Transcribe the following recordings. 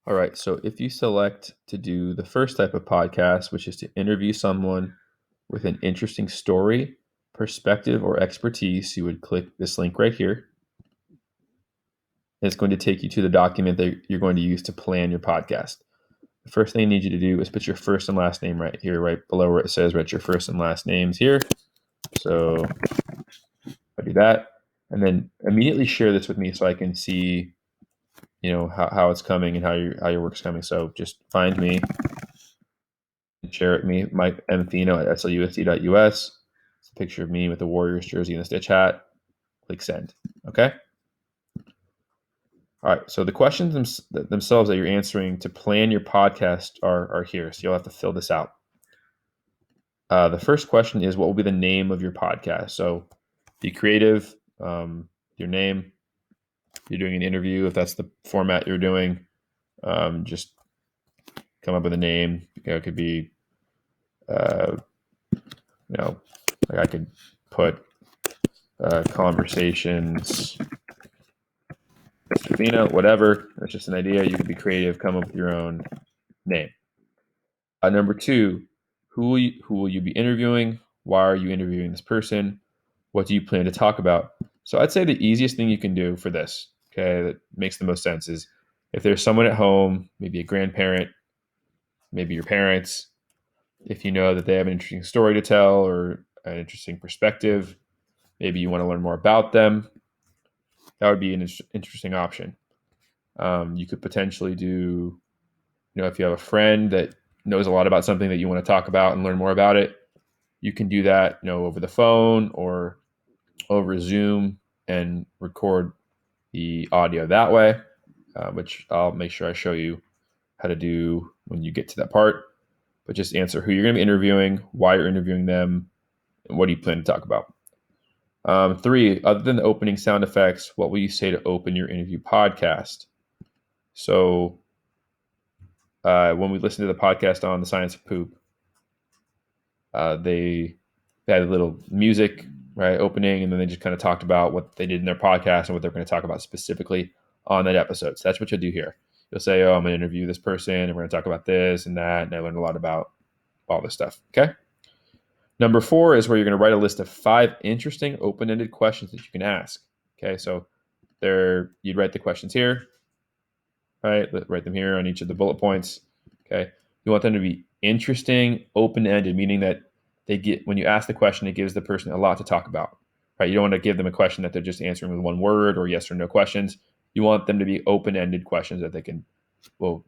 All right. So if you select to do the first type of podcast, which is to interview someone with an interesting story, perspective, or expertise, you would click this link right here. And it's going to take you to the document that you're going to use to plan your podcast. The first thing I need you to do is put your first and last name right here, right below where it says write your first and last names here. So I do that. And then immediately share this with me so I can see, how it's coming and how your work's coming. So just find me and share it with me, Mike M. Fino at SLUSD.us. It's a picture of me with the Warriors jersey and the Stitch hat. Click send. Okay. All right. So the questions themselves that you're answering to plan your podcast are here. So you'll have to fill this out. The first question is, what will be the name of your podcast? So be creative. Your name. You're doing an interview. If that's the format you're doing, just come up with a name. It could be, like I could put conversations, whatever. That's just an idea. You could be creative. Come up with your own name. Number two, who will you be interviewing? Why are you interviewing this person? What do you plan to talk about? So I'd say the easiest thing you can do for this, okay, that makes the most sense is if there's someone at home, maybe a grandparent, maybe your parents, if you know that they have an interesting story to tell or an interesting perspective, maybe you want to learn more about them, that would be an interesting option. You could potentially do, if you have a friend that knows a lot about something that you want to talk about and learn more about it, you can do that, over the phone or over Zoom and record the audio that way, which I'll make sure I show you how to do when you get to that part. But just answer who you're going to be interviewing, why you're interviewing them, and what do you plan to talk about. 3, other than the opening sound effects, what will you say to open your interview podcast? So when we listened to the podcast on the Science of Poop, they had a little music, right, opening, and then they just kind of talked about what they did in their podcast and what they're going to talk about specifically on that episode. So that's what you'll do here. You'll say, I'm going to interview this person, and we're going to talk about this and that, and I learned a lot about all this stuff, okay? Number 4 is where you're going to write a list of 5 interesting open-ended questions that you can ask, okay? So you'd write the questions here, right? Write them here on each of the bullet points, okay? You want them to be interesting, open-ended, meaning that when you ask the question, it gives the person a lot to talk about, right? You don't want to give them a question that they're just answering with one word or yes or no questions. You want them to be open-ended questions that will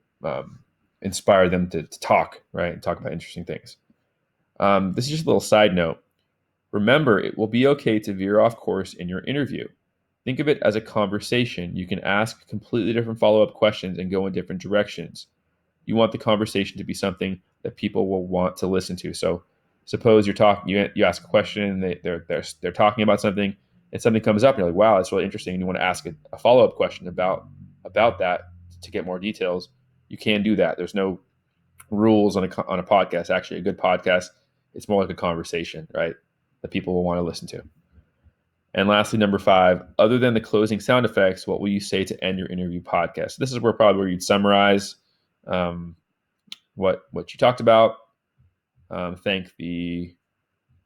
inspire them to talk, right? And talk about interesting things. This is just a little side note. Remember, it will be okay to veer off course in your interview. Think of it as a conversation. You can ask completely different follow-up questions and go in different directions. You want the conversation to be something that people will want to listen to. So suppose you ask a question and they're talking about something and something comes up and you're like, wow, that's really interesting. And you want to ask a follow-up question about that to get more details. You can do that. There's no rules on a podcast. Actually, a good podcast, it's more like a conversation, right? That people will want to listen to. And lastly, number 5, other than the closing sound effects, what will you say to end your interview podcast? This is probably where you'd summarize what you talked about, thank the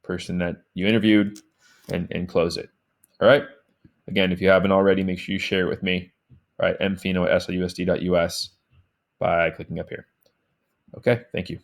person that you interviewed, and close it. All right. Again, if you haven't already, make sure you share it with me. All right, mfino at SLUSD.us by clicking up here. Okay, thank you.